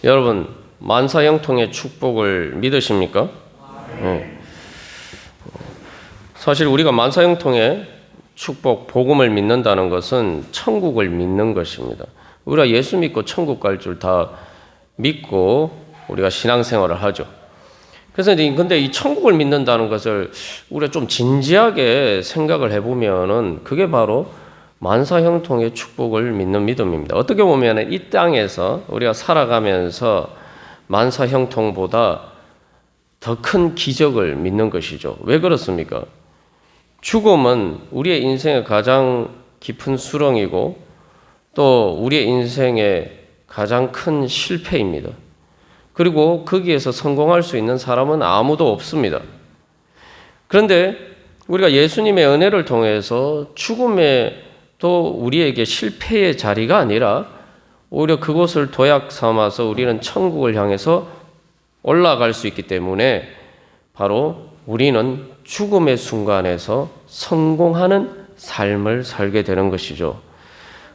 여러분, 만사형통의 축복을 믿으십니까? 네. 사실 우리가 만사형통의 축복, 복음을 믿는다는 것은 천국을 믿는 것입니다. 우리가 예수 믿고 천국 갈 줄 다 믿고 우리가 신앙생활을 하죠. 그래서 근데 이 천국을 믿는다는 것을 우리가 좀 진지하게 생각을 해보면은 그게 바로 만사형통의 축복을 믿는 믿음입니다. 어떻게 보면 이 땅에서 우리가 살아가면서 만사형통보다 더 큰 기적을 믿는 것이죠. 왜 그렇습니까? 죽음은 우리의 인생의 가장 깊은 수렁이고 또 우리의 인생의 가장 큰 실패입니다. 그리고 거기에서 성공할 수 있는 사람은 아무도 없습니다. 그런데 우리가 예수님의 은혜를 통해서 죽음에 또 우리에게 실패의 자리가 아니라 오히려 그곳을 도약 삼아서 우리는 천국을 향해서 올라갈 수 있기 때문에 바로 우리는 죽음의 순간에서 성공하는 삶을 살게 되는 것이죠.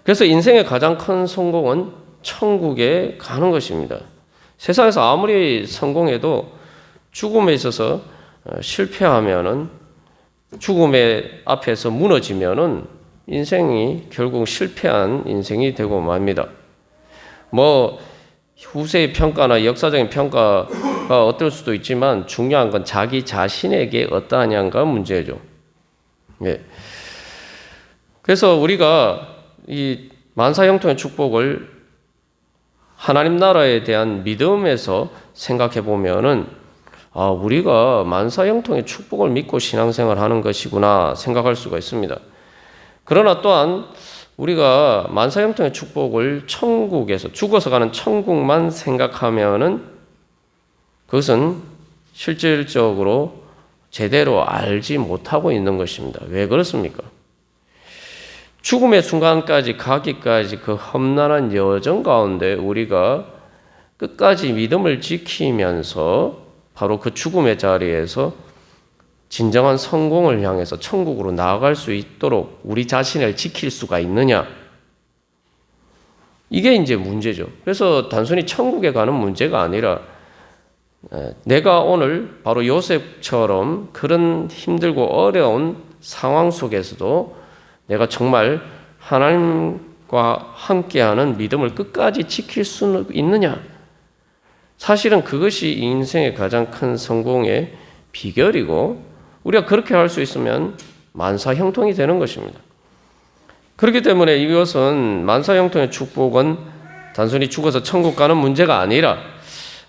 그래서 인생의 가장 큰 성공은 천국에 가는 것입니다. 세상에서 아무리 성공해도 죽음에 있어서 실패하면은 죽음의 앞에서 무너지면은 인생이 결국 실패한 인생이 되고 맙니다. 후세의 평가나 역사적인 평가가 어떨 수도 있지만 중요한 건 자기 자신에게 어떠하냐가 문제죠. 예. 그래서 우리가 이 만사형통의 축복을 하나님 나라에 대한 믿음에서 생각해 보면은 우리가 만사형통의 축복을 믿고 신앙생활하는 것이구나 생각할 수가 있습니다. 그러나 또한 우리가 만사형통의 축복을 천국에서 죽어서 가는 천국만 생각하면은 그것은 실질적으로 제대로 알지 못하고 있는 것입니다. 왜 그렇습니까? 죽음의 순간까지 가기까지 그 험난한 여정 가운데 우리가 끝까지 믿음을 지키면서 바로 그 죽음의 자리에서 진정한 성공을 향해서 천국으로 나아갈 수 있도록 우리 자신을 지킬 수가 있느냐? 이게 이제 문제죠. 그래서 단순히 천국에 가는 문제가 아니라 내가 오늘 바로 요셉처럼 그런 힘들고 어려운 상황 속에서도 내가 정말 하나님과 함께하는 믿음을 끝까지 지킬 수 있느냐? 사실은 그것이 인생의 가장 큰 성공의 비결이고 우리가 그렇게 할 수 있으면 만사형통이 되는 것입니다. 그렇기 때문에 이것은 만사형통의 축복은 단순히 죽어서 천국 가는 문제가 아니라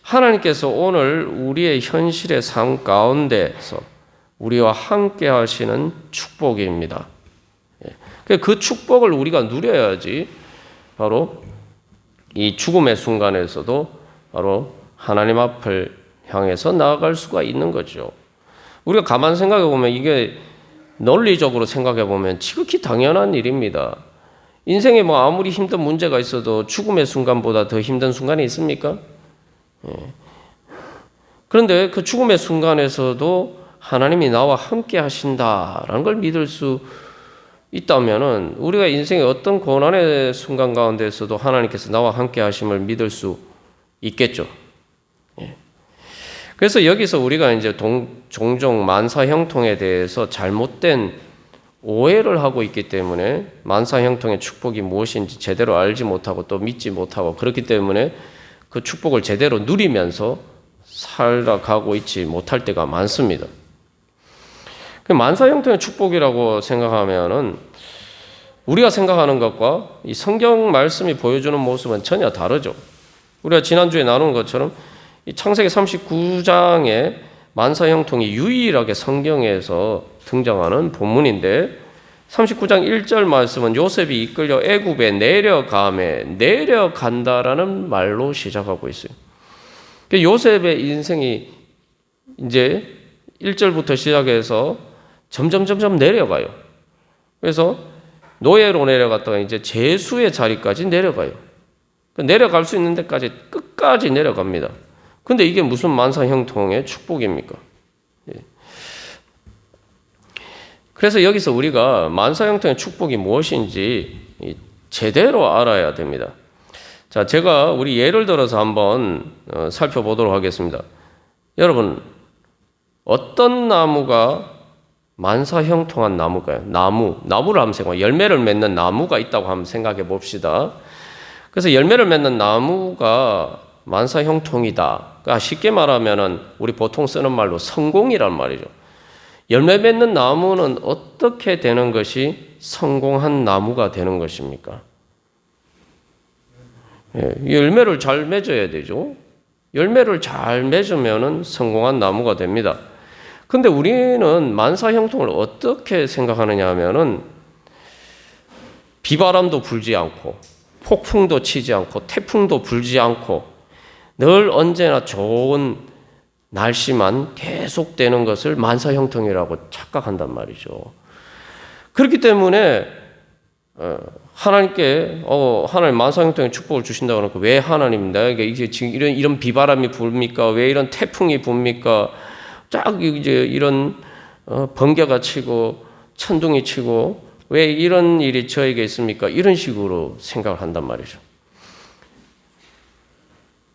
하나님께서 오늘 우리의 현실의 삶 가운데서 우리와 함께 하시는 축복입니다. 그 축복을 우리가 누려야지 바로 이 죽음의 순간에서도 바로 하나님 앞을 향해서 나아갈 수가 있는 거죠. 우리가 가만 생각해 보면 이게 논리적으로 생각해 보면 지극히 당연한 일입니다. 인생에 아무리 힘든 문제가 있어도 죽음의 순간보다 더 힘든 순간이 있습니까? 그런데 그 죽음의 순간에서도 하나님이 나와 함께 하신다라는 걸 믿을 수 있다면은 우리가 인생의 어떤 고난의 순간 가운데서도 하나님께서 나와 함께 하심을 믿을 수 있겠죠. 그래서 여기서 우리가 이제 종종 만사형통에 대해서 잘못된 오해를 하고 있기 때문에 만사형통의 축복이 무엇인지 제대로 알지 못하고 또 믿지 못하고 그렇기 때문에 그 축복을 제대로 누리면서 살아가고 있지 못할 때가 많습니다. 만사형통의 축복이라고 생각하면은 우리가 생각하는 것과 이 성경 말씀이 보여주는 모습은 전혀 다르죠. 우리가 지난주에 나눈 것처럼 이 창세기 39장의 만사형통이 유일하게 성경에서 등장하는 본문인데 39장 1절 말씀은 요셉이 이끌려 애굽에 내려간다라는 말로 시작하고 있어요. 요셉의 인생이 이제 1절부터 시작해서 점점 내려가요. 그래서 노예로 내려갔다가 이제 제수의 자리까지 내려가요. 내려갈 수 있는 데까지 끝까지 내려갑니다. 근데 이게 무슨 만사형통의 축복입니까? 그래서 여기서 우리가 만사형통의 축복이 무엇인지 제대로 알아야 됩니다. 자, 제가 우리 예를 들어서 한번 살펴보도록 하겠습니다. 여러분, 어떤 나무가 만사형통한 나무가요? 나무를 한번 생각해. 열매를 맺는 나무가 있다고 한번 생각해 봅시다. 그래서 열매를 맺는 나무가 만사형통이다. 그러니까 쉽게 말하면은 우리 보통 쓰는 말로 성공이란 말이죠. 열매 맺는 나무는 어떻게 되는 것이 성공한 나무가 되는 것입니까? 예, 열매를 잘 맺어야 되죠. 열매를 잘 맺으면은 성공한 나무가 됩니다. 근데 우리는 만사형통을 어떻게 생각하느냐 하면은 비바람도 불지 않고 폭풍도 치지 않고 태풍도 불지 않고 늘 언제나 좋은 날씨만 계속되는 것을 만사형통이라고 착각한단 말이죠. 그렇기 때문에 하나님께 하나님 만사형통의 축복을 주신다고 그러니까 왜 하나님 나에게 이게 지금 이런 비바람이 불니까 왜 이런 태풍이 붑니까 쫙 이제 이런 번개가 치고 천둥이 치고 왜 이런 일이 저에게 있습니까? 이런 식으로 생각을 한단 말이죠.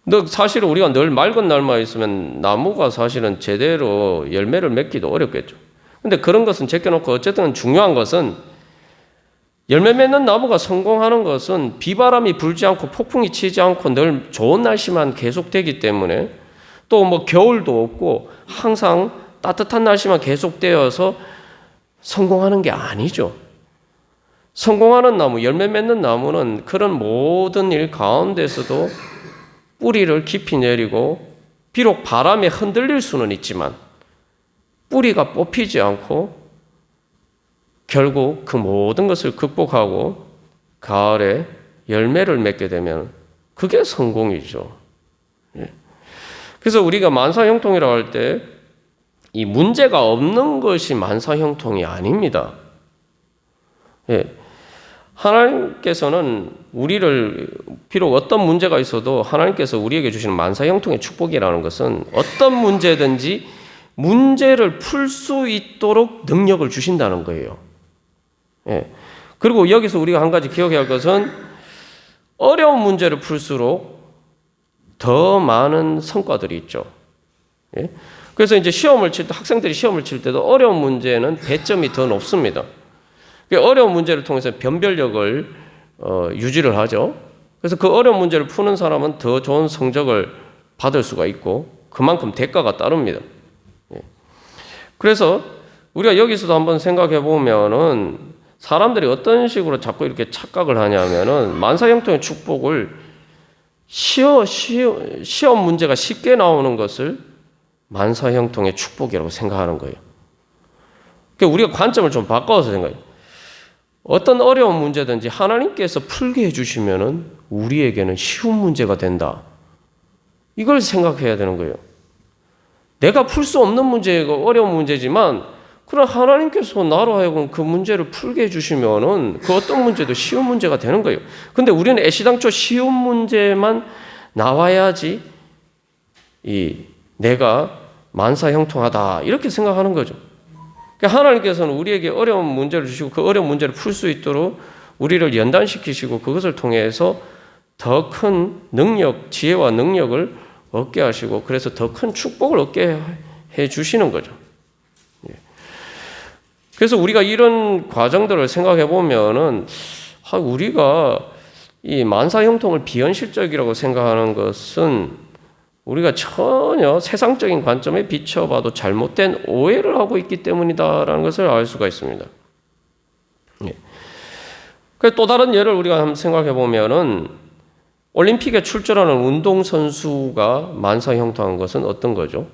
근데 사실 우리가 늘 맑은 날만 있으면 나무가 사실은 제대로 열매를 맺기도 어렵겠죠. 근데 그런 것은 제껴놓고 어쨌든 중요한 것은 열매 맺는 나무가 성공하는 것은 비바람이 불지 않고 폭풍이 치지 않고 늘 좋은 날씨만 계속되기 때문에 또 뭐 겨울도 없고 항상 따뜻한 날씨만 계속되어서 성공하는 게 아니죠. 성공하는 나무, 열매 맺는 나무는 그런 모든 일 가운데서도 뿌리를 깊이 내리고 비록 바람에 흔들릴 수는 있지만 뿌리가 뽑히지 않고 결국 그 모든 것을 극복하고 가을에 열매를 맺게 되면 그게 성공이죠. 그래서 우리가 만사형통이라고 할 때 이 문제가 없는 것이 만사형통이 아닙니다. 하나님께서는 우리를 비록 어떤 문제가 있어도 하나님께서 우리에게 주시는 만사형통의 축복이라는 것은 어떤 문제든지 문제를 풀 수 있도록 능력을 주신다는 거예요. 그리고 여기서 우리가 한 가지 기억해야 할 것은 어려운 문제를 풀수록 더 많은 성과들이 있죠. 그래서 이제 시험을 칠 때 학생들이 시험을 칠 때도 어려운 문제는 배점이 더 높습니다. 어려운 문제를 통해서 변별력을 유지를 하죠. 그래서 그 어려운 문제를 푸는 사람은 더 좋은 성적을 받을 수가 있고 그만큼 대가가 따릅니다. 그래서 우리가 여기서도 한번 생각해 보면은 사람들이 어떤 식으로 자꾸 이렇게 착각을 하냐면은 만사형통의 축복을 시험 문제가 쉽게 나오는 것을 만사형통의 축복이라고 생각하는 거예요. 그러니까 우리가 관점을 좀 바꿔서 생각해요. 어떤 어려운 문제든지 하나님께서 풀게 해주시면은 우리에게는 쉬운 문제가 된다. 이걸 생각해야 되는 거예요. 내가 풀 수 없는 문제가 어려운 문제지만 그럼 하나님께서 나로 하여금 그 문제를 풀게 해주시면은 그 어떤 문제도 쉬운 문제가 되는 거예요. 근데 우리는 애시당초 쉬운 문제만 나와야지 내가 만사형통하다 이렇게 생각하는 거죠. 그러니까 하나님께서는 우리에게 어려운 문제를 주시고 그 어려운 문제를 풀 수 있도록 우리를 연단시키시고 그것을 통해서 더 큰 능력, 지혜와 능력을 얻게 하시고 그래서 더 큰 축복을 얻게 해 주시는 거죠. 그래서 우리가 이런 과정들을 생각해 보면은 우리가 이 만사형통을 비현실적이라고 생각하는 것은 우리가 전혀 세상적인 관점에 비춰봐도 잘못된 오해를 하고 있기 때문이다라는 것을 알 수가 있습니다. 또 다른 예를 우리가 한번 생각해 보면은 올림픽에 출전하는 운동선수가 만사형통한 것은 어떤 거죠?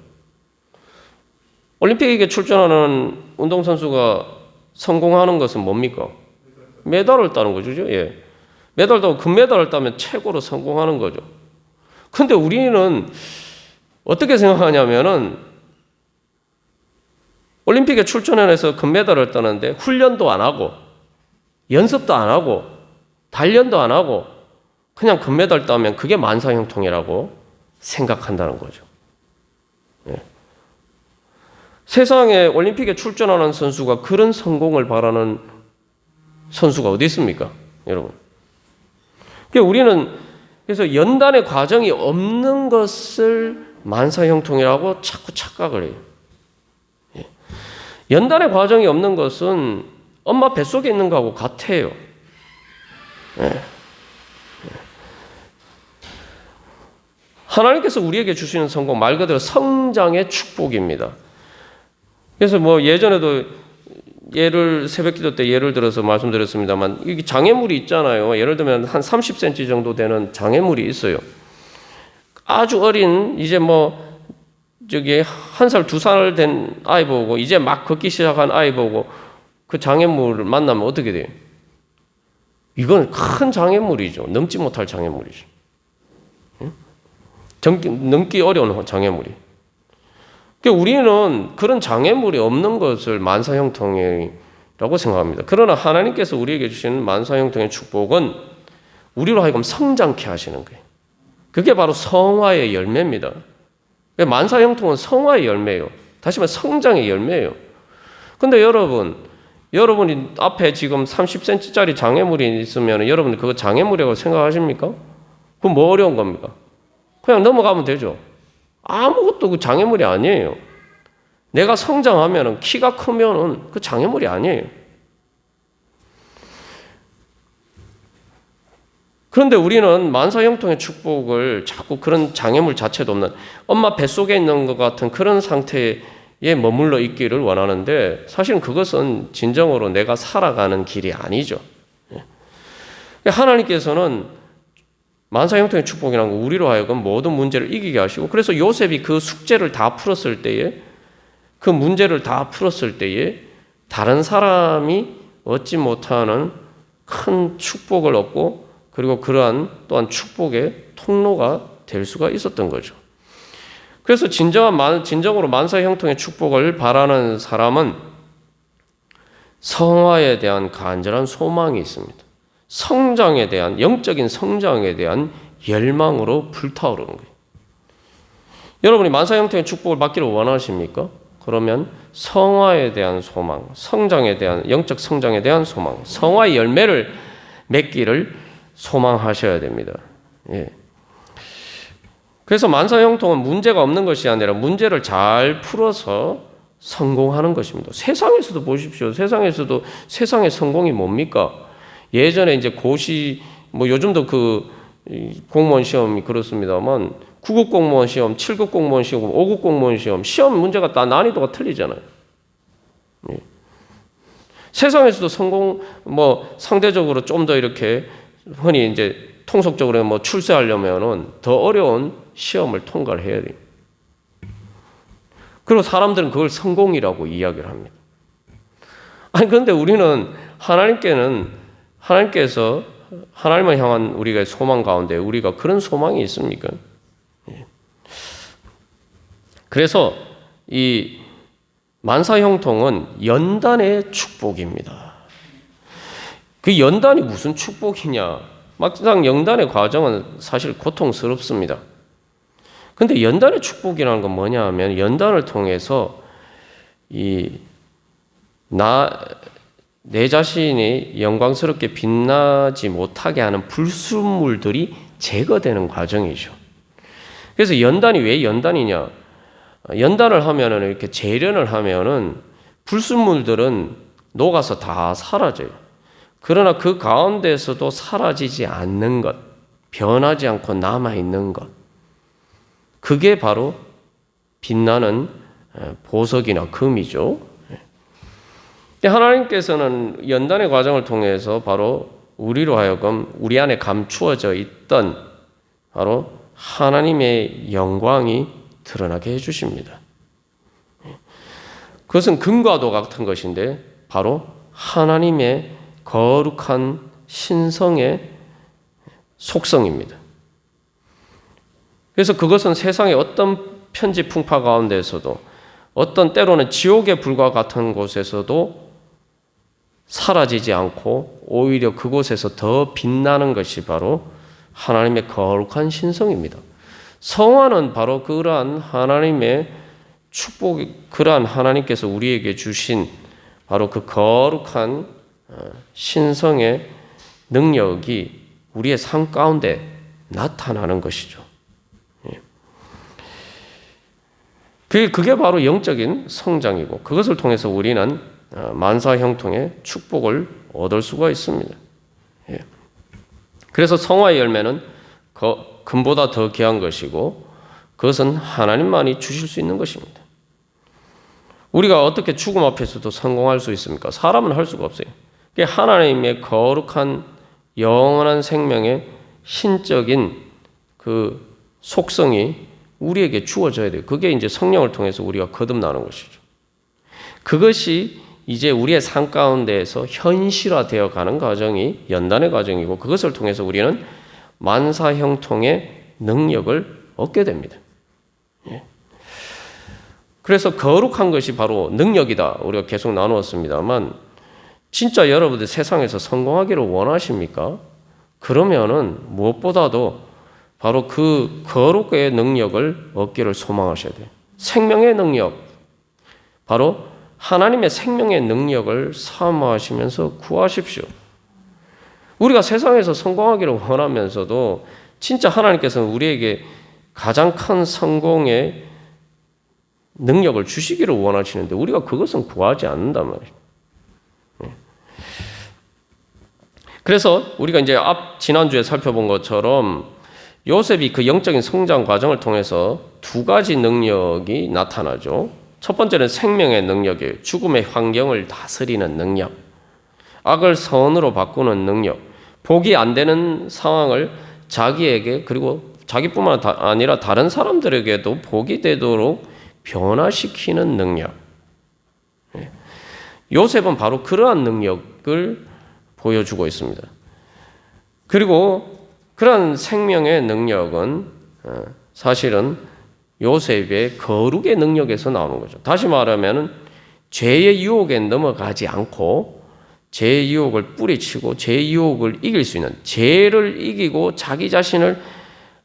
올림픽에 출전하는 운동선수가 성공하는 것은 뭡니까? 메달을 따는 거죠. 메달 따고 금메달을 따면 최고로 성공하는 거죠. 근데 우리는 어떻게 생각하냐면은 올림픽에 출전해서 금메달을 따는데 훈련도 안 하고 연습도 안 하고 단련도 안 하고 그냥 금메달 따면 그게 만사형통이라고 생각한다는 거죠. 세상에 올림픽에 출전하는 선수가 그런 성공을 바라는 선수가 어디 있습니까? 여러분. 그러니까 우리는 그래서 연단의 과정이 없는 것을 만사형통이라고 자꾸 착각을 해요. 연단의 과정이 없는 것은 엄마 뱃속에 있는 거하고 같아요. 하나님께서 우리에게 주시는 성공, 말 그대로 성장의 축복입니다. 그래서 뭐 예전에도 새벽기도 때 예를 들어서 말씀드렸습니다만, 이게 장애물이 있잖아요. 예를 들면 한 30cm 정도 되는 장애물이 있어요. 아주 어린, 이제 뭐, 1살, 2살 된 아이 보고, 이제 막 걷기 시작한 아이 보고, 그 장애물을 만나면 어떻게 돼요? 이건 큰 장애물이죠. 넘지 못할 장애물이죠. 넘기 어려운 장애물이. 그러니까 우리는 그런 장애물이 없는 것을 만사형통이라고 생각합니다. 그러나 하나님께서 우리에게 주시는 만사형통의 축복은 우리로 하여금 성장케 하시는 거예요. 그게 바로 성화의 열매입니다. 만사형통은 성화의 열매예요. 다시 말해 성장의 열매예요. 근데 여러분이 앞에 지금 30cm짜리 장애물이 있으면 여러분 그거 장애물이라고 생각하십니까? 그건 뭐 어려운 겁니까? 그냥 넘어가면 되죠. 아무것도 그 장애물이 아니에요. 내가 성장하면, 키가 크면 그 장애물이 아니에요. 그런데 우리는 만사형통의 축복을 자꾸 그런 장애물 자체도 없는 엄마 뱃속에 있는 것 같은 그런 상태에 머물러 있기를 원하는데, 사실은 그것은 진정으로 내가 살아가는 길이 아니죠. 하나님께서는 만사형통의 축복이라는 거 우리로 하여금 모든 문제를 이기게 하시고, 그래서 요셉이 그 숙제를 다 풀었을 때에, 그 문제를 다 풀었을 때에 다른 사람이 얻지 못하는 큰 축복을 얻고, 그리고 그러한 또한 축복의 통로가 될 수가 있었던 거죠. 그래서 진정으로 만사형통의 축복을 바라는 사람은 성화에 대한 간절한 소망이 있습니다. 성장에 대한, 영적인 성장에 대한 열망으로 불타오르는 거예요. 여러분이 만사형통의 축복을 받기를 원하십니까? 그러면 성화에 대한 소망, 성장에 대한, 영적 성장에 대한 소망, 성화의 열매를 맺기를 소망하셔야 됩니다. 예. 그래서 만사형통은 문제가 없는 것이 아니라 문제를 잘 풀어서 성공하는 것입니다. 세상에서도 보십시오. 세상의 성공이 뭡니까? 예전에 이제 뭐 요즘도 그 공무원 시험이 그렇습니다만, 9급 공무원 시험, 7급 공무원 시험, 5급 공무원 시험 문제가 다 난이도가 틀리잖아요. 예. 세상에서도 뭐 상대적으로 좀 더 이렇게 흔히 이제 통속적으로 뭐 출세하려면은 더 어려운 시험을 통과를 해야 돼요. 그리고 사람들은 그걸 성공이라고 이야기를 합니다. 아니, 그런데 우리는 하나님께서 하나님을 향한 우리가 소망 가운데 우리가 그런 소망이 있습니까? 그래서 이 만사형통은 연단의 축복입니다. 그 연단이 무슨 축복이냐? 막상 연단의 과정은 사실 고통스럽습니다. 그런데 연단의 축복이라는 건 뭐냐 하면, 연단을 통해서 내 자신이 영광스럽게 빛나지 못하게 하는 불순물들이 제거되는 과정이죠. 그래서 연단이 왜 연단이냐? 연단을 하면은, 이렇게 재련을 하면은 불순물들은 녹아서 다 사라져요. 그러나 그 가운데서도 사라지지 않는 것, 변하지 않고 남아있는 것, 그게 바로 빛나는 보석이나 금이죠. 하나님께서는 연단의 과정을 통해서 바로 우리로 하여금 우리 안에 감추어져 있던 바로 하나님의 영광이 드러나게 해주십니다. 그것은 금과도 같은 것인데 바로 하나님의 거룩한 신성의 속성입니다. 그래서 그것은 세상의 어떤 편지 풍파 가운데서도, 어떤 때로는 지옥의 불과 같은 곳에서도 사라지지 않고 오히려 그곳에서 더 빛나는 것이 바로 하나님의 거룩한 신성입니다. 성화는 바로 그러한 하나님의 축복, 그러한 하나님께서 우리에게 주신 바로 그 거룩한 신성의 능력이 우리의 삶 가운데 나타나는 것이죠. 그게 바로 영적인 성장이고 그것을 통해서 우리는 만사 형통의 축복을 얻을 수가 있습니다. 그래서 성화의 열매는 금보다 더 귀한 것이고 그것은 하나님만이 주실 수 있는 것입니다. 우리가 어떻게 죽음 앞에서도 성공할 수 있습니까? 사람은 할 수가 없어요. 하나님의 거룩한 영원한 생명의 신적인 그 속성이 우리에게 주어져야 돼요. 그게 이제 성령을 통해서 우리가 거듭나는 것이죠. 그것이 이제 우리의 삶 가운데에서 현실화되어 가는 과정이 연단의 과정이고 그것을 통해서 우리는 만사형통의 능력을 얻게 됩니다. 그래서 거룩한 것이 바로 능력이다. 우리가 계속 나누었습니다만 진짜 여러분들 세상에서 성공하기를 원하십니까? 그러면은 무엇보다도 바로 그 거룩의 능력을 얻기를 소망하셔야 돼요. 생명의 능력, 바로 하나님의 생명의 능력을 사모하시면서 구하십시오. 우리가 세상에서 성공하기를 원하면서도 진짜 하나님께서는 우리에게 가장 큰 성공의 능력을 주시기를 원하시는데 우리가 그것은 구하지 않는단 말이에요. 그래서 우리가 이제 지난주에 살펴본 것처럼 요셉이 그 영적인 성장 과정을 통해서 두 가지 능력이 나타나죠. 첫 번째는 생명의 능력이에요. 죽음의 환경을 다스리는 능력. 악을 선으로 바꾸는 능력. 복이 안 되는 상황을 자기에게 그리고 자기뿐만 아니라 다른 사람들에게도 복이 되도록 변화시키는 능력. 요셉은 바로 그러한 능력을 보여주고 있습니다. 그리고 그러한 생명의 능력은 사실은 요셉의 거룩의 능력에서 나오는 거죠. 다시 말하면 죄의 유혹에 넘어가지 않고 죄의 유혹을 뿌리치고 죄의 유혹을 이길 수 있는, 죄를 이기고 자기 자신을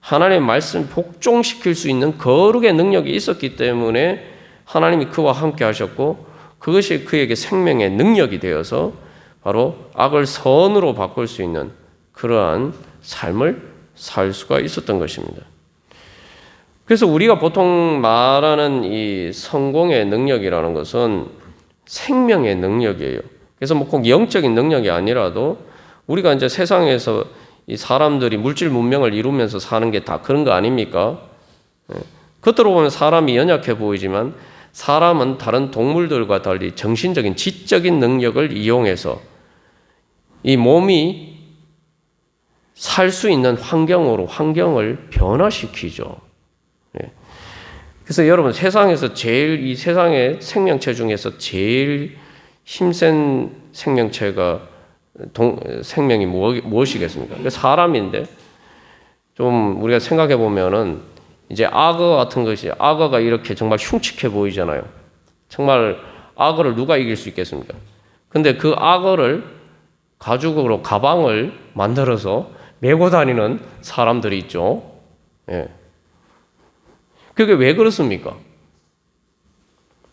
하나님의 말씀 복종시킬 수 있는 거룩의 능력이 있었기 때문에 하나님이 그와 함께 하셨고 그것이 그에게 생명의 능력이 되어서 바로 악을 선으로 바꿀 수 있는 그러한 삶을 살 수가 있었던 것입니다. 그래서 우리가 보통 말하는 이 성공의 능력이라는 것은 생명의 능력이에요. 그래서 뭐 꼭 영적인 능력이 아니라도 우리가 이제 세상에서 이 사람들이 물질 문명을 이루면서 사는 게 다 그런 거 아닙니까? 겉으로 보면 사람이 연약해 보이지만 사람은 다른 동물들과 달리 정신적인 지적인 능력을 이용해서 이 몸이 살 수 있는 환경을 변화시키죠. 그래서 여러분 세상에서 제일 이 세상의 생명체 중에서 제일 힘센 생명체가 생명이 무엇이겠습니까? 사람인데 좀 우리가 생각해 보면은 이제 악어 같은 것이 악어가 이렇게 정말 흉측해 보이잖아요. 정말 악어를 누가 이길 수 있겠습니까? 근데 그 악어를 가죽으로 가방을 만들어서 메고 다니는 사람들이 있죠. 예. 그게 왜 그렇습니까?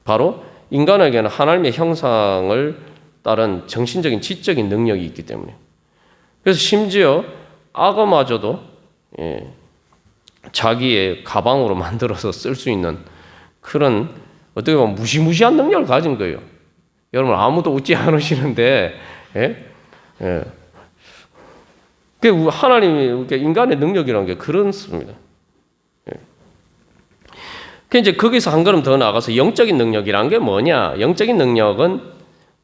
바로 인간에게는 하나님의 형상을 따른 정신적인 지적인 능력이 있기 때문에. 그래서 심지어 악어마저도 자기의 가방으로 만들어서 쓸 수 있는 그런 어떻게 보면 무시무시한 능력을 가진 거예요. 여러분 아무도 웃지 않으시는데 하나님이 인간의 능력이라는 게 그렇습니다. 이제 거기서 한 걸음 더 나가서 영적인 능력이란 게 뭐냐? 영적인 능력은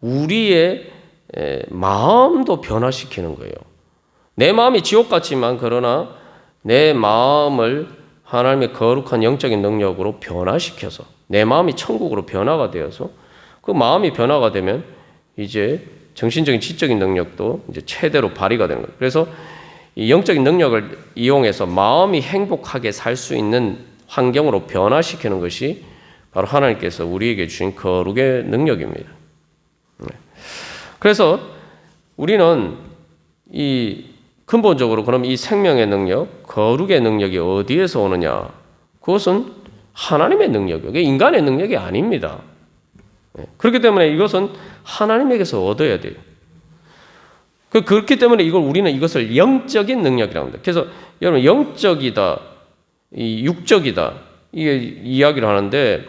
우리의 마음도 변화시키는 거예요. 내 마음이 지옥 같지만 그러나 내 마음을 하나님의 거룩한 영적인 능력으로 변화시켜서 내 마음이 천국으로 변화가 되어서 그 마음이 변화가 되면 이제 정신적인 지적인 능력도 이제 최대로 발휘가 되는 거예요. 그래서 이 영적인 능력을 이용해서 마음이 행복하게 살 수 있는 환경으로 변화시키는 것이 바로 하나님께서 우리에게 주신 거룩의 능력입니다. 그래서 우리는 이 근본적으로 그럼 이 생명의 능력, 거룩의 능력이 어디에서 오느냐? 그것은 하나님의 능력이에요. 인간의 능력이 아닙니다. 그렇기 때문에 이것은 하나님에게서 얻어야 돼요. 그렇기 때문에 우리는 이것을 영적인 능력이라고 합니다. 그래서 여러분 영적이다, 이 육적이다 이게 이야기를 하는데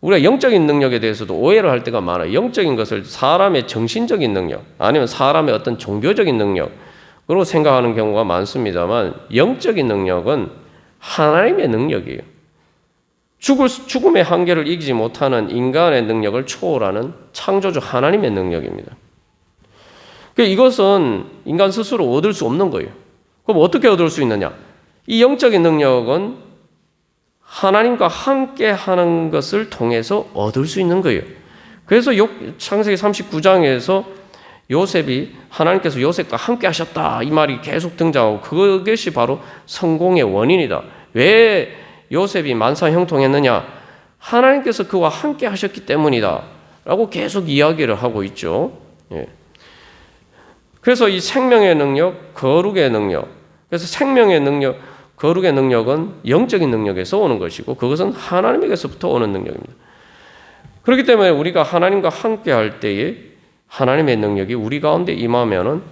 우리가 영적인 능력에 대해서도 오해를 할 때가 많아요. 영적인 것을 사람의 정신적인 능력 아니면 사람의 어떤 종교적인 능력으로 생각하는 경우가 많습니다만 영적인 능력은 하나님의 능력이에요. 죽음의 한계를 이기지 못하는 인간의 능력을 초월하는 창조주 하나님의 능력입니다. 이것은 인간 스스로 얻을 수 없는 거예요. 그럼 어떻게 얻을 수 있느냐? 이 영적인 능력은 하나님과 함께 하는 것을 통해서 얻을 수 있는 거예요. 그래서 창세기 39장에서 요셉이 하나님께서 요셉과 함께 하셨다 이 말이 계속 등장하고 그것이 바로 성공의 원인이다. 왜 요셉이 만사형통했느냐? 하나님께서 그와 함께 하셨기 때문이다 라고 계속 이야기를 하고 있죠. 예. 그래서 이 생명의 능력, 거룩의 능력, 그래서 생명의 능력, 거룩의 능력은 영적인 능력에서 오는 것이고 그것은 하나님에게서부터 오는 능력입니다. 그렇기 때문에 우리가 하나님과 함께 할 때에 하나님의 능력이 우리 가운데 임하면은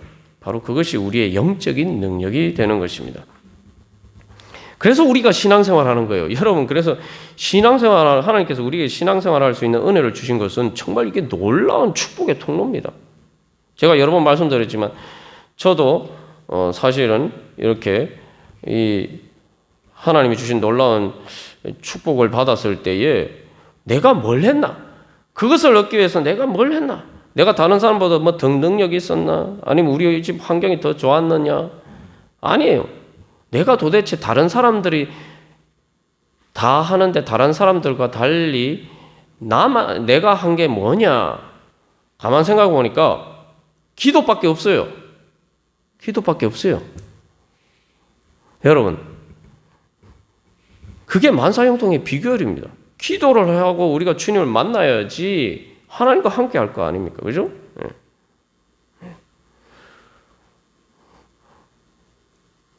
바로 그것이 우리의 영적인 능력이 되는 것입니다. 그래서 우리가 신앙생활하는 거예요. 여러분, 그래서 신앙생활, 하나님께서 우리에게 신앙생활할 수 있는 은혜를 주신 것은 정말 이게 놀라운 축복의 통로입니다. 제가 여러 번 말씀드렸지만 저도 사실은 이렇게 이 하나님이 주신 놀라운 축복을 받았을 때에 내가 뭘 했나? 그것을 얻기 위해서 내가 뭘 했나? 내가 다른 사람보다 뭐 더 능력이 있었나? 아니면 우리 집 환경이 더 좋았느냐? 아니에요. 내가 도대체 다른 사람들이 다 하는데 다른 사람들과 달리 내가 한 게 뭐냐? 가만 생각해 보니까 기도밖에 없어요. 기도밖에 없어요. 여러분, 그게 만사형통의 비결입니다. 기도를 하고 우리가 주님을 만나야지 하나님과 함께 할 거 아닙니까? 그죠?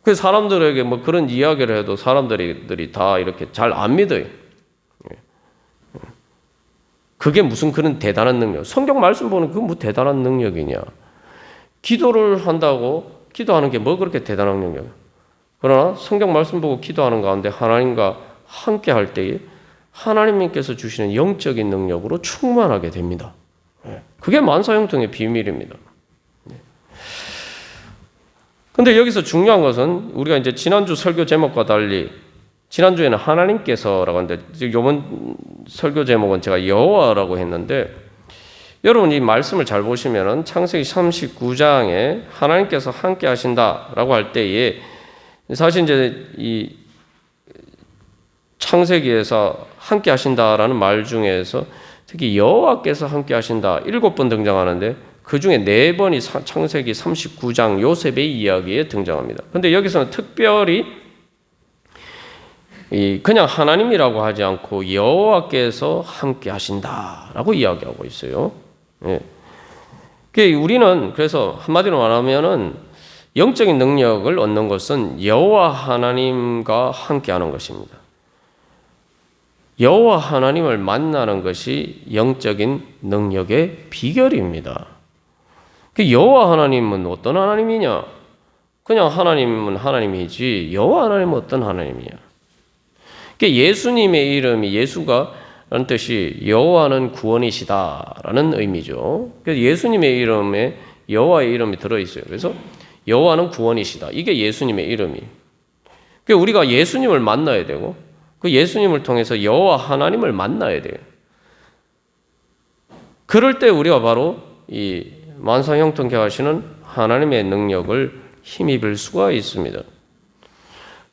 그 사람들에게 뭐 그런 이야기를 해도 사람들이 다 이렇게 잘 안 믿어요. 그게 무슨 그런 대단한 능력. 성경 말씀 보는 그게 뭐 대단한 능력이냐. 기도를 한다고 기도하는 게 뭐 그렇게 대단한 능력이야. 그러나 성경 말씀 보고 기도하는 가운데 하나님과 함께 할 때에 하나님께서 주시는 영적인 능력으로 충만하게 됩니다. 그게 만사형통의 비밀입니다. 근데 여기서 중요한 것은 우리가 이제 지난주 설교 제목과 달리 지난주에는 하나님께서라고 하는데 이번 설교 제목은 제가 여호와라고 했는데 여러분 이 말씀을 잘 보시면은 창세기 39장에 하나님께서 함께 하신다라고 할 때에 사실 이제 이 창세기에서 함께 하신다라는 말 중에서 특히 여호와께서 함께 하신다 7번 등장하는데 그 중에 4번이 창세기 39장 요셉의 이야기에 등장합니다. 그런데 여기서는 특별히 그냥 하나님이라고 하지 않고 여호와께서 함께 하신다라고 이야기하고 있어요. 예. 우리는 그래서 한마디로 말하면은 영적인 능력을 얻는 것은 여호와 하나님과 함께하는 것입니다. 여호와 하나님을 만나는 것이 영적인 능력의 비결입니다. 여호와 하나님은 어떤 하나님이냐? 그냥 하나님은 하나님이지 여호와 하나님은 어떤 하나님이냐? 예수님의 이름이 예수가 라는 뜻이 여호와는 구원이시다라는 의미죠. 그래서 예수님의 이름에 여호와의 이름이 들어있어요. 그래서 여호와는 구원이시다. 이게 예수님의 이름이에요. 우리가 예수님을 만나야 되고 그 예수님을 통해서 여호와 하나님을 만나야 돼요. 그럴 때 우리가 바로 이 만사형통케 하시는 하나님의 능력을 힘입을 수가 있습니다.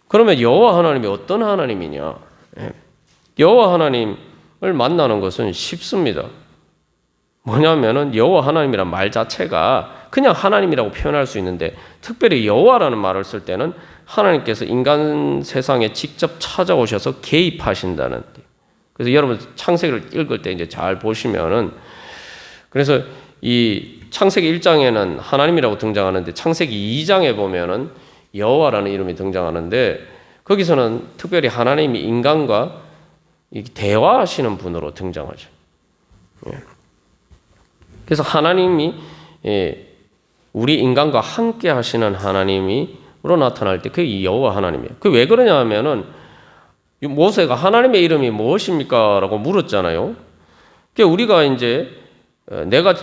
그러면 여호와 하나님이 어떤 하나님이냐? 여호와 하나님을 만나는 것은 쉽습니다. 뭐냐면은 여호와 하나님이란 말 자체가 그냥 하나님이라고 표현할 수 있는데 특별히 여호와라는 말을 쓸 때는 하나님께서 인간 세상에 직접 찾아오셔서 개입하신다는. 그래서 여러분 창세기를 읽을 때 이제 잘 보시면은 그래서 이 창세기 1장에는 하나님이라고 등장하는데 창세기 2장에 보면은 여호와라는 이름이 등장하는데 거기서는 특별히 하나님이 인간과 대화하시는 분으로 등장하죠. 그래서 하나님이 우리 인간과 함께 하시는 하나님으로 나타날 때 그게 여호와 하나님이에요. 그 왜 그러냐 하면은 모세가 하나님의 이름이 무엇입니까? 라고 물었잖아요. 그러니까 우리가 이제 내가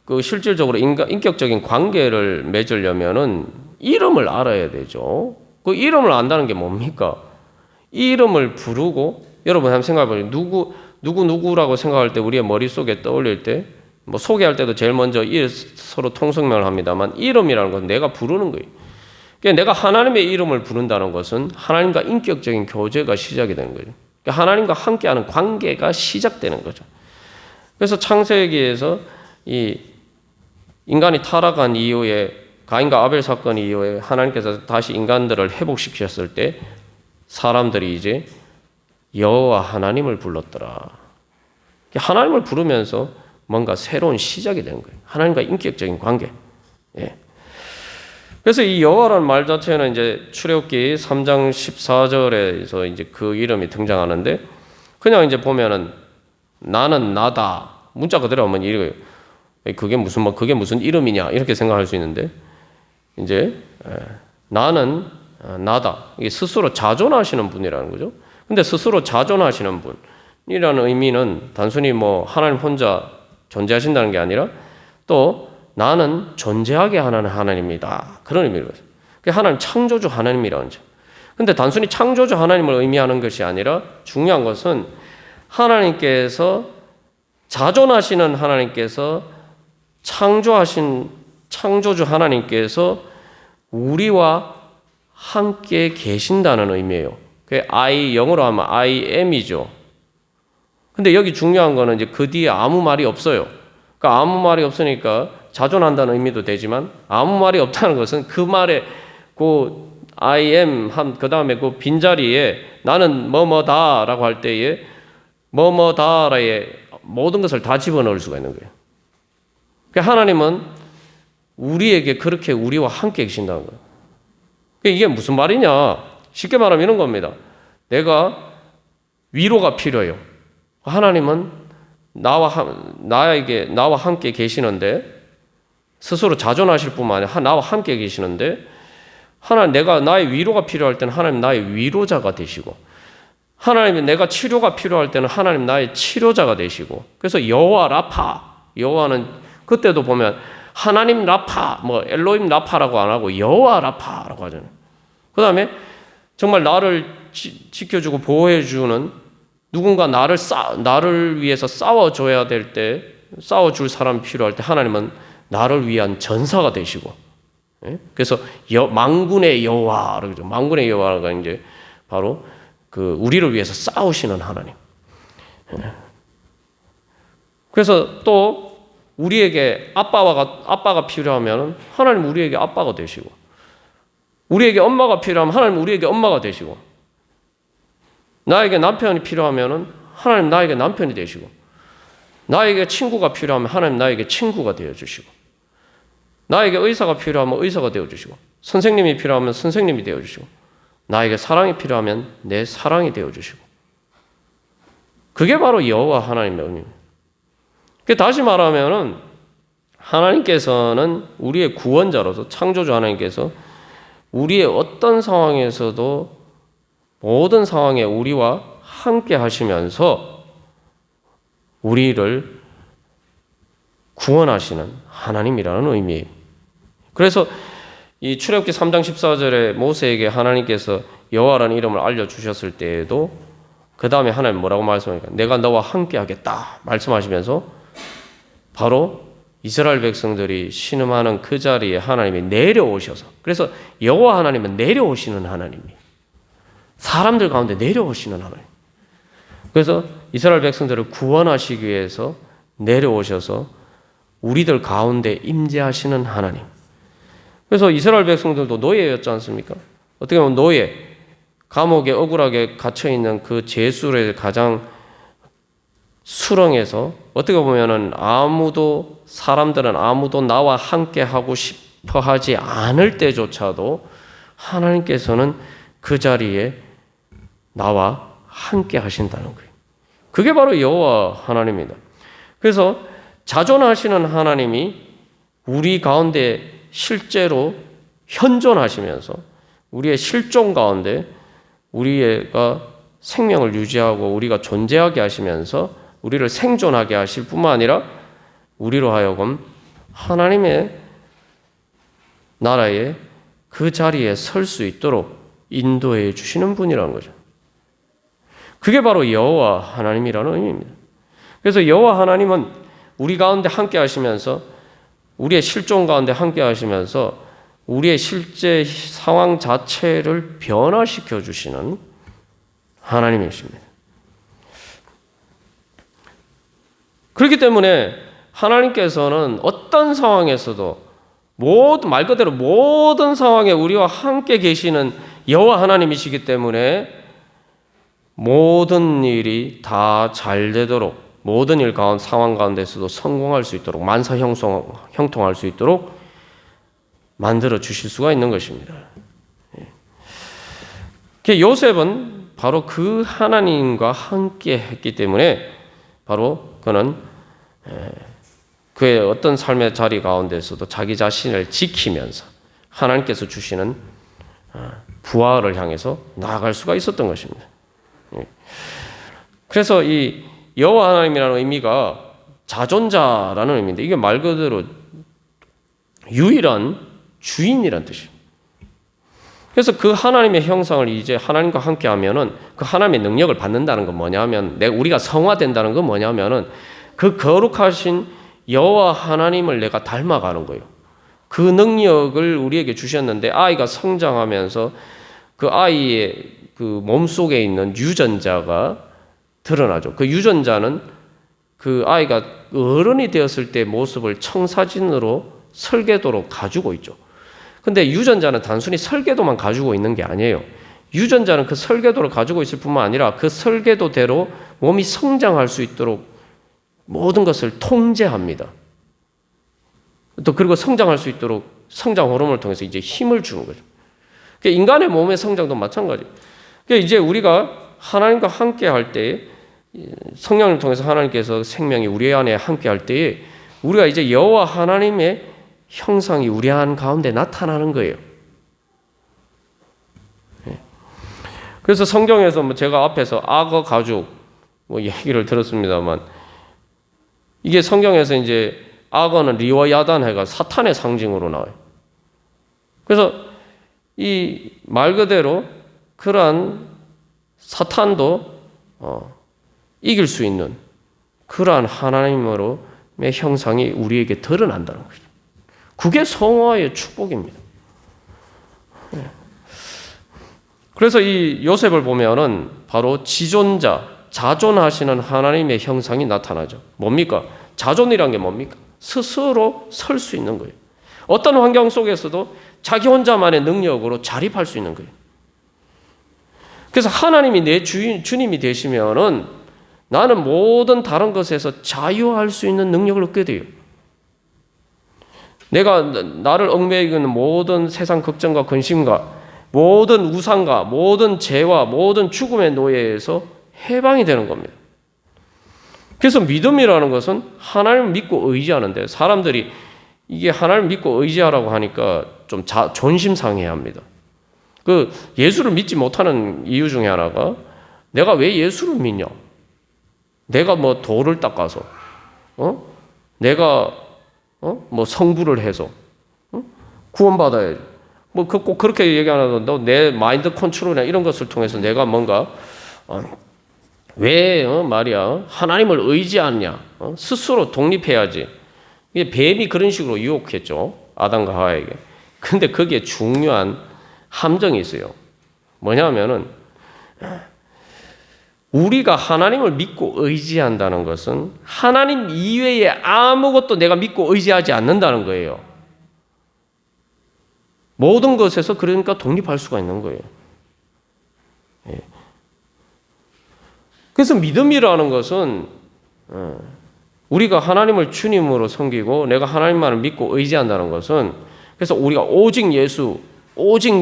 그 실질적으로 인격적인 관계를 맺으려면은 이름을 알아야 되죠. 그 이름을 안다는 게 뭡니까? 이름을 부르고, 여러분 한번 생각해보세요. 누구라고 생각할 때 우리의 머릿속에 떠올릴 때, 뭐 소개할 때도 제일 먼저 서로 통성명을 합니다만, 이름이라는 것은 내가 부르는 거예요. 그러니까 내가 하나님의 이름을 부른다는 것은 하나님과 인격적인 교제가 시작이 되는 거예요. 그러니까 하나님과 함께하는 관계가 시작되는 거죠. 그래서 창세기에서 이 인간이 타락한 이후에, 가인과 아벨 사건 이후에 하나님께서 다시 인간들을 회복시키셨을 때 사람들이 이제 여호와 하나님을 불렀더라. 하나님을 부르면서 뭔가 새로운 시작이 되는 거예요. 하나님과 인격적인 관계. 예. 그래서 이 여호와라는 말 자체는 이제 출애굽기 3장 14절에서 이제 그 이름이 등장하는데, 그냥 이제 보면은 나는 나다. 문자 그대로 하면 이거예요. 그게 무슨 이름이냐 이렇게 생각할 수 있는데, 이제 나는 나다. 이게 스스로 자존하시는 분이라는 거죠. 근데 스스로 자존하시는 분이라는 의미는 단순히 뭐 하나님 혼자 존재하신다는 게 아니라 또 나는 존재하게 하는 하나님이다. 그런 의미로. 하나님 창조주 하나님이라는 거죠. 근데 단순히 창조주 하나님을 의미하는 것이 아니라 중요한 것은 하나님께서 자존하시는 하나님께서 창조주 하나님께서 우리와 함께 계신다는 의미예요. 영어로 하면 I am이죠. 근데 여기 중요한 거는 이제 그 뒤에 아무 말이 없어요. 그러니까 아무 말이 없으니까 자존한다는 의미도 되지만, 아무 말이 없다는 것은 그 말에 그 I am 그 다음에 그 빈자리에 나는 뭐뭐다라고 할 때에 뭐뭐다라의 모든 것을 다 집어넣을 수가 있는 거예요. 그러니까 하나님은 우리에게 그렇게 우리와 함께 계신다는 거예요. 이게 무슨 말이냐? 쉽게 말하면 이런 겁니다. 내가 위로가 필요해요. 하나님은 나와 함께 계시는데, 스스로 자존하실 뿐만 아니라 나와 함께 계시는데, 내가 나의 위로가 필요할 때는 하나님 나의 위로자가 되시고, 하나님이 내가 치료가 필요할 때는 하나님 나의 치료자가 되시고, 그래서 여호와 라파, 여호와는 그때도 보면 하나님 라파, 뭐 엘로힘 라파라고 안 하고 여호와 라파라고 하잖아요. 그 다음에 정말 나를 지켜주고 보호해주는 누군가 나를 위해서 싸워줘야 될 때, 싸워줄 사람이 필요할 때 하나님은 나를 위한 전사가 되시고, 그래서 만군의 여호와, 만군의 여호와가 이제 바로 그 우리를 위해서 싸우시는 하나님. 그래서 또 우리에게 아빠가 필요하면 하나님 우리에게 아빠가 되시고, 우리에게 엄마가 필요하면 하나님 우리에게 엄마가 되시고, 나에게 남편이 필요하면 하나님 나에게 남편이 되시고, 나에게 친구가 필요하면 하나님 나에게 친구가 되어주시고, 나에게 의사가 필요하면 의사가 되어주시고, 선생님이 필요하면 선생님이 되어주시고, 나에게 사랑이 필요하면 내 사랑이 되어주시고, 그게 바로 여호와 하나님의 의미입니다. 다시 말하면은 하나님께서는 우리의 구원자로서, 창조주 하나님께서 우리의 어떤 상황에서도 모든 상황에 우리와 함께 하시면서 우리를 구원하시는 하나님이라는 의미예요. 그래서 이 출애굽기 3장 14절에 모세에게 하나님께서 여호와라는 이름을 알려주셨을 때에도 그 다음에 하나님 뭐라고 말씀하니까 내가 너와 함께 하겠다 말씀하시면서 바로 이스라엘 백성들이 신음하는 그 자리에 하나님이 내려오셔서, 그래서 여호와 하나님은 내려오시는 하나님이에요. 사람들 가운데 내려오시는 하나님. 그래서 이스라엘 백성들을 구원하시기 위해서 내려오셔서 우리들 가운데 임재하시는 하나님. 그래서 이스라엘 백성들도 노예였지 않습니까? 어떻게 보면 노예, 감옥에 억울하게 갇혀있는 그 제술의 가장 수렁에서 어떻게 보면은 사람들은 아무도 나와 함께 하고 싶어 하지 않을 때조차도 하나님께서는 그 자리에 나와 함께 하신다는 거예요. 그게 바로 여호와 하나님입니다. 그래서 자존하시는 하나님이 우리 가운데 실제로 현존하시면서 우리의 실존 가운데 우리가 생명을 유지하고 우리가 존재하게 하시면서 우리를 생존하게 하실 뿐만 아니라 우리로 하여금 하나님의 나라의 그 자리에 설 수 있도록 인도해 주시는 분이라는 거죠. 그게 바로 여호와 하나님이라는 의미입니다. 그래서 여호와 하나님은 우리 가운데 함께 하시면서 우리의 실존 가운데 함께 하시면서 우리의 실제 상황 자체를 변화시켜 주시는 하나님이십니다. 그렇기 때문에 하나님께서는 어떤 상황에서도 말 그대로 모든 상황에 우리와 함께 계시는 여호와 하나님이시기 때문에 모든 일이 다 잘 되도록 모든 일 가운데 상황 가운데서도 성공할 수 있도록 만사 형통할 수 있도록 만들어 주실 수가 있는 것입니다. 요셉은 바로 그 하나님과 함께 했기 때문에 바로 그는 그의 어떤 삶의 자리 가운데서도 자기 자신을 지키면서 하나님께서 주시는 부활을 향해서 나아갈 수가 있었던 것입니다. 그래서 이 여호와 하나님이라는 의미가 자존자라는 의미인데 이게 말 그대로 유일한 주인이란 뜻이에요. 그래서 그 하나님의 형상을 이제 하나님과 함께 하면은 그 하나님의 능력을 받는다는 건 뭐냐면 우리가 성화된다는 건 뭐냐면은 그 거룩하신 여호와 하나님을 내가 닮아가는 거예요. 그 능력을 우리에게 주셨는데 아이가 성장하면서 그 아이의 그 몸속에 있는 유전자가 드러나죠. 그 유전자는 그 아이가 어른이 되었을 때 모습을 청사진으로 설계도로 가지고 있죠. 근데 유전자는 단순히 설계도만 가지고 있는 게 아니에요. 유전자는 그 설계도를 가지고 있을 뿐만 아니라 그 설계도대로 몸이 성장할 수 있도록 모든 것을 통제합니다. 또 그리고 성장할 수 있도록 성장 호르몬을 통해서 이제 힘을 주는 거죠. 그러니까 인간의 몸의 성장도 마찬가지예요. 그러니까 이제 우리가 하나님과 함께 할 때 성령을 통해서 하나님께서 생명이 우리 안에 함께 할 때에 우리가 이제 여호와 하나님의 형상이 우리 안 가운데 나타나는 거예요. 그래서 성경에서 제가 앞에서 악어 가죽 얘기를 들었습니다만 이게 성경에서 이제 악어는 리와야단 해가 사탄의 상징으로 나와요. 그래서 이 말 그대로 그러한 사탄도 이길 수 있는 그러한 하나님으로의 형상이 우리에게 드러난다는 거죠. 그게 성화의 축복입니다. 그래서 이 요셉을 보면은 바로 지존자, 자존하시는 하나님의 형상이 나타나죠. 뭡니까? 자존이란 게 뭡니까? 스스로 설 수 있는 거예요. 어떤 환경 속에서도 자기 혼자만의 능력으로 자립할 수 있는 거예요. 그래서 하나님이 내 주님이 되시면은 나는 모든 다른 것에서 자유할 수 있는 능력을 얻게 돼요. 내가 나를 얽매이는 모든 세상 걱정과 근심과 모든 우상과 모든 죄와 모든 죽음의 노예에서 해방이 되는 겁니다. 그래서 믿음이라는 것은 하나님을 믿고 의지하는데 사람들이 이게 하나님을 믿고 의지하라고 하니까 좀 존심 상해합니다. 그 예수를 믿지 못하는 이유 중에 하나가 내가 왜 예수를 믿냐? 내가 뭐 돌을 닦아서, 내가 뭐 성부를 해서 구원받아야지. 뭐 꼭 그렇게 얘기 안 하고 너 내 마인드 컨트롤이나 이런 것을 통해서 내가 뭔가 왜 말이야 하나님을 의지하느냐? 스스로 독립해야지. 이게 뱀이 그런 식으로 유혹했죠. 아담과 하와에게. 근데 거기에 중요한 함정이 있어요. 뭐냐면은 우리가 하나님을 믿고 의지한다는 것은 하나님 이외에 아무것도 내가 믿고 의지하지 않는다는 거예요. 모든 것에서 그러니까 독립할 수가 있는 거예요. 그래서 믿음이라는 것은 우리가 하나님을 주님으로 섬기고 내가 하나님만을 믿고 의지한다는 것은 그래서 우리가 오직 예수, 오직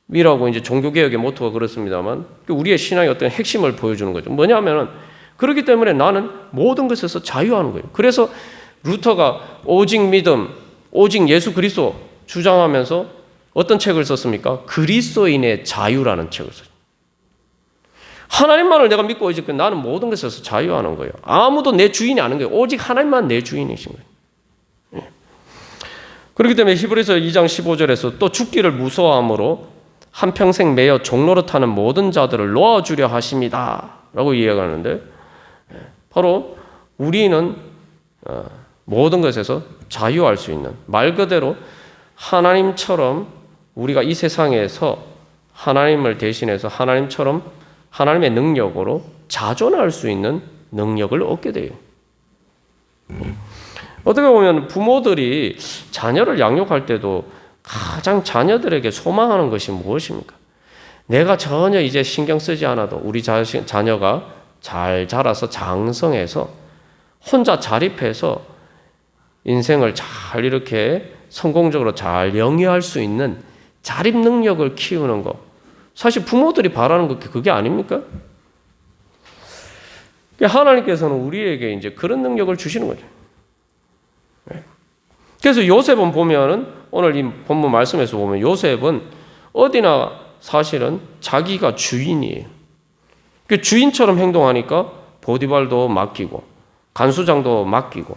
믿음이라고 이제 종교개혁의 모토가 그렇습니다만 우리의 신앙의 어떤 핵심을 보여주는 거죠. 뭐냐면은 그렇기 때문에 나는 모든 것에서 자유하는 거예요. 그래서 루터가 오직 믿음, 오직 예수 그리스도 주장하면서 어떤 책을 썼습니까? 그리스도인의 자유라는 책을 썼어요. 하나님만을 내가 믿고 이제 나는 모든 것에서 자유하는 거예요. 아무도 내 주인이 아닌 거예요. 오직 하나님만 내 주인이신 거예요. 그렇기 때문에 히브리서 2장 15절에서 또 죽기를 무서워함으로 한평생 매여 종로로 타는 모든 자들을 놓아주려 하십니다 라고 이야기하는데, 바로 우리는 모든 것에서 자유할 수 있는, 말 그대로 하나님처럼 우리가 이 세상에서 하나님을 대신해서 하나님처럼 하나님의 능력으로 자존할 수 있는 능력을 얻게 돼요. 어떻게 보면 부모들이 자녀를 양육할 때도 가장 자녀들에게 소망하는 것이 무엇입니까? 내가 전혀 이제 신경 쓰지 않아도 우리 자녀가 잘 자라서 장성해서 혼자 자립해서 인생을 잘 이렇게 성공적으로 잘 영위할 수 있는 자립 능력을 키우는 것. 사실 부모들이 바라는 것 그게 아닙니까? 하나님께서는 우리에게 이제 그런 능력을 주시는 거죠. 그래서 요셉은 보면은 오늘 이 본문 말씀에서 보면 요셉은 어디나 사실은 자기가 주인이에요. 그 주인처럼 행동하니까 보디발도 맡기고 간수장도 맡기고.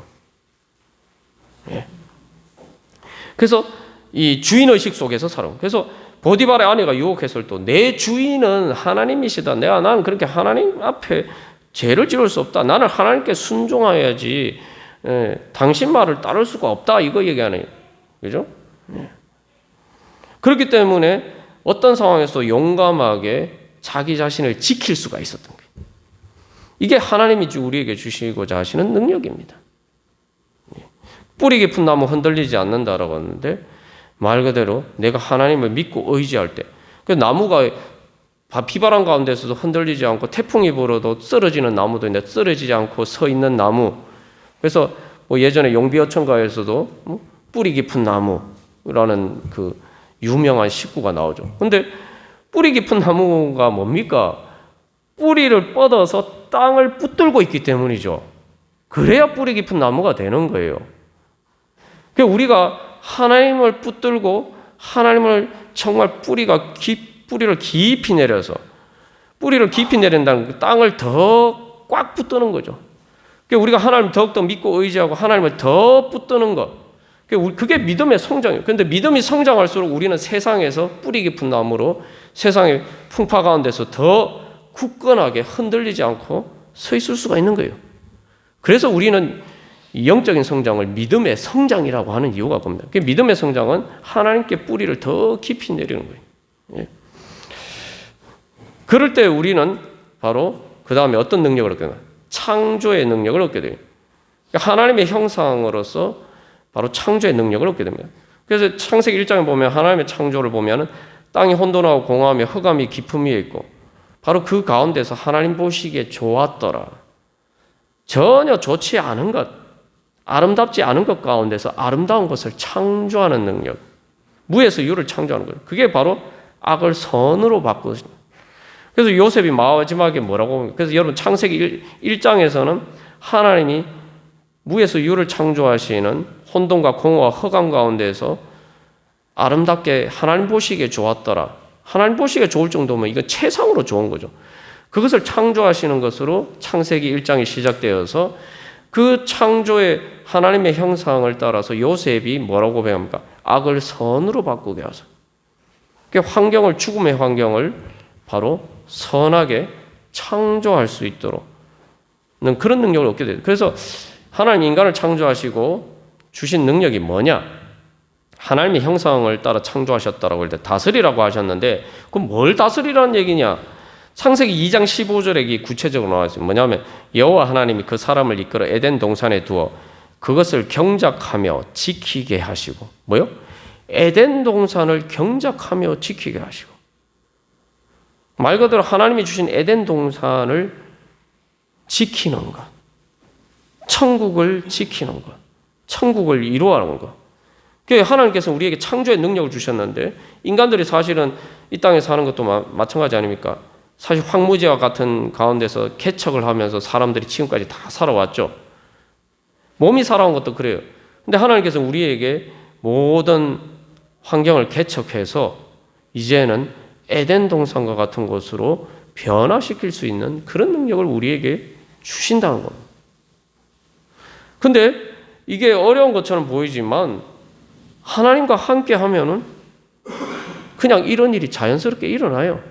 그래서 이 주인의식 속에서 살아. 그래서 보디발의 아내가 유혹했을 때 내 주인은 하나님이시다. 나는 그렇게 하나님 앞에 죄를 지을 수 없다. 나는 하나님께 순종해야지. 당신 말을 따를 수가 없다. 이거 얘기하네요. 그죠? 그렇기 때문에 어떤 상황에서 용감하게 자기 자신을 지킬 수가 있었던 거예요. 이게 하나님이 우리에게 주시고자 하시는 능력입니다. 뿌리 깊은 나무 흔들리지 않는다라고 하는데, 말 그대로 내가 하나님을 믿고 의지할 때, 그 나무가 비바람 가운데서도 흔들리지 않고 태풍이 불어도 쓰러지는 나무도 있는데 쓰러지지 않고 서 있는 나무. 그래서 뭐 예전에 용비어천가에서도 뿌리 깊은 나무라는 그 유명한 식구가 나오죠. 근데 뿌리 깊은 나무가 뭡니까? 뿌리를 뻗어서 땅을 붙들고 있기 때문이죠. 그래야 뿌리 깊은 나무가 되는 거예요. 그러니까 우리가 하나님을 붙들고 하나님을 정말 뿌리를 깊이 내려서, 뿌리를 깊이 내린다는 땅을 더 꽉 붙드는 거죠. 그러니까 우리가 하나님을 더욱더 믿고 의지하고 하나님을 더 붙드는 것, 그게 믿음의 성장이에요. 그런데 믿음이 성장할수록 우리는 세상에서 뿌리 깊은 나무로 세상의 풍파 가운데서 더 굳건하게 흔들리지 않고 서 있을 수가 있는 거예요. 그래서 우리는 영적인 성장을 믿음의 성장이라고 하는 이유가 겁니다. 믿음의 성장은 하나님께 뿌리를 더 깊이 내리는 거예요. 그럴 때 우리는 바로 그 다음에 어떤 능력을 얻게 되나요? 창조의 능력을 얻게 돼요. 하나님의 형상으로서 바로 창조의 능력을 얻게 됩니다. 그래서 창세기 1장에 보면 하나님의 창조를 보면 땅이 혼돈하고 공허하며 흑암이 깊음 위에 있고, 바로 그 가운데서 하나님 보시기에 좋았더라. 전혀 좋지 않은 것, 아름답지 않은 것 가운데서 아름다운 것을 창조하는 능력, 무에서 유를 창조하는 거예요. 그게 바로 악을 선으로 바꾸는. 그래서 요셉이 마지막에 뭐라고 합니까? 그래서 여러분 창세기 1장에서는 하나님이 무에서 유를 창조하시는 혼돈과 공허와 흑암 가운데서 아름답게 하나님 보시기에 좋았더라. 하나님 보시기에 좋을 정도면 이건 최상으로 좋은 거죠. 그것을 창조하시는 것으로 창세기 1장이 시작되어서 그 창조의 하나님의 형상을 따라서 요셉이 뭐라고 고백합니까? 악을 선으로 바꾸게 하소서. 환경을, 죽음의 환경을 바로 선하게 창조할 수 있도록 그런 능력을 얻게 돼요. 그래서 하나님 인간을 창조하시고 주신 능력이 뭐냐? 하나님의 형상을 따라 창조하셨다라고 할 때 다스리라고 하셨는데, 그럼 뭘 다스리라는 얘기냐? 창세기 2장 15절에 구체적으로 나와 있어요. 뭐냐면 여호와 하나님이 그 사람을 이끌어 에덴 동산에 두어 그것을 경작하며 지키게 하시고, 뭐요? 에덴 동산을 경작하며 지키게 하시고. 말 그대로 하나님이 주신 에덴 동산을 지키는 것, 천국을 지키는 것, 천국을 이루어가는 것. 하나님께서 우리에게 창조의 능력을 주셨는데, 인간들이 사실은 이 땅에 사는 것도 마찬가지 아닙니까? 사실 황무지와 같은 가운데서 개척을 하면서 사람들이 지금까지 다 살아왔죠. 몸이 살아온 것도 그래요. 근데 하나님께서 우리에게 모든 환경을 개척해서 이제는 에덴 동산과 같은 곳으로 변화시킬 수 있는 그런 능력을 우리에게 주신다는 겁니다. 근데 이게 어려운 것처럼 보이지만 하나님과 함께 하면은 그냥 이런 일이 자연스럽게 일어나요.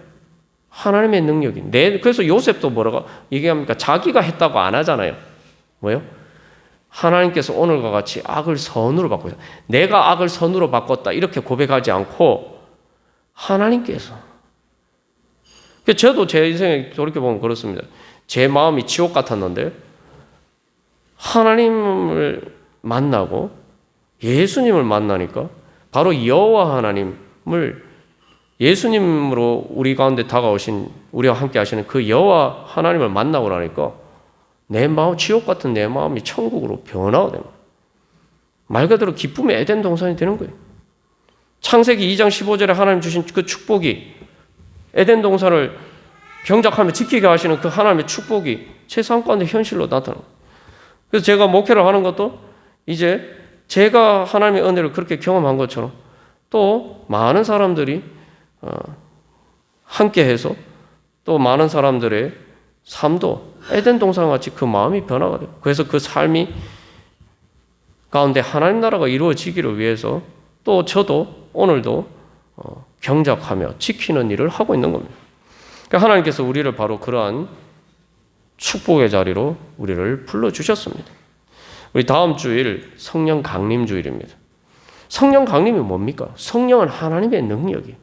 하나님의 능력이. 그래서 요셉도 뭐라고 얘기합니까? 자기가 했다고 안 하잖아요. 뭐요? 하나님께서 오늘과 같이 악을 선으로 바꾸셨다. 내가 악을 선으로 바꿨다. 이렇게 고백하지 않고 하나님께서. 저도 제 인생에 돌이켜보면 그렇습니다. 제 마음이 지옥 같았는데 하나님을 만나고 예수님을 만나니까 바로 여호와 하나님을 예수님으로 우리 가운데 다가오신 우리와 함께 하시는 그 여호와 하나님을 만나고 나니까 내 마음, 지옥 같은 내 마음이 천국으로 변화가 됩니다. 말 그대로 기쁨의 에덴 동산이 되는 거예요. 창세기 2장 15절에 하나님 주신 그 축복이 에덴 동산을 경작하며 지키게 하시는 그 하나님의 축복이 제 삶 가운데 현실로 나타납니다. 그래서 제가 목회를 하는 것도 이제 제가 하나님의 은혜를 그렇게 경험한 것처럼 또 많은 사람들이 함께해서 또 많은 사람들의 삶도 에덴 동산같이 그 마음이 변화가 돼요. 그래서 그 삶이 가운데 하나님 나라가 이루어지기를 위해서 또 저도 오늘도 경작하며 지키는 일을 하고 있는 겁니다. 그러니까 하나님께서 우리를 바로 그러한 축복의 자리로 우리를 불러주셨습니다. 우리 다음 주일 성령 강림 주일입니다. 성령 강림이 뭡니까? 성령은 하나님의 능력이,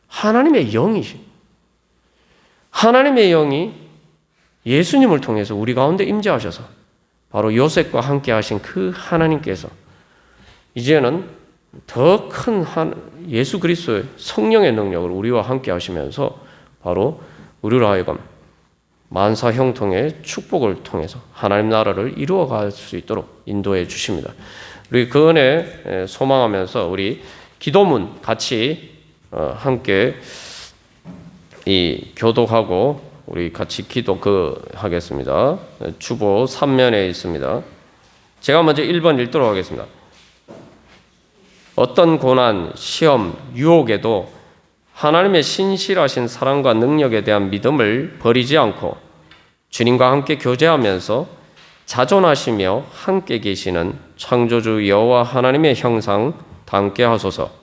하나님의 영이시. 하나님의 영이 예수님을 통해서 우리 가운데 임재하셔서 바로 요셉과 함께 하신 그 하나님께서 이제는 더 큰 예수 그리스도의 성령의 능력을 우리와 함께 하시면서 바로 우리로 하여금 만사 형통의 축복을 통해서 하나님 나라를 이루어갈 수 있도록 인도해 주십니다. 우리 그 은혜 소망하면서 우리 기도문 같이 함께 이 교독하고 우리 같이 하겠습니다. 주보 3면에 있습니다. 제가 먼저 1번 읽도록 하겠습니다. 어떤 고난, 시험, 유혹에도 하나님의 신실하신 사랑과 능력에 대한 믿음을 버리지 않고 주님과 함께 교제하면서 자존하시며 함께 계시는 창조주 여호와 하나님의 형상 닮게 하소서.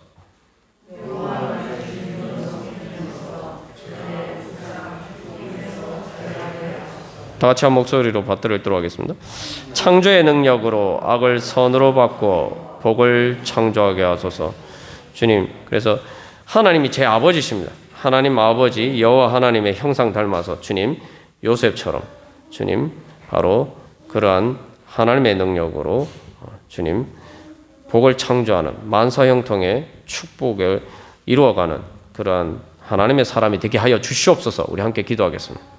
다 같이 한 목소리로 받들어 읽도록 하겠습니다. 창조의 능력으로 악을 선으로 바꾸어 복을 창조하게 하소서. 주님, 그래서 하나님이 제 아버지십니다. 하나님 아버지 여호와 하나님의 형상 닮아서 주님 요셉처럼 주님 바로 그러한 하나님의 능력으로 주님 복을 창조하는 만사형통의 축복을 이루어가는 그러한 하나님의 사람이 되게 하여 주시옵소서. 우리 함께 기도하겠습니다.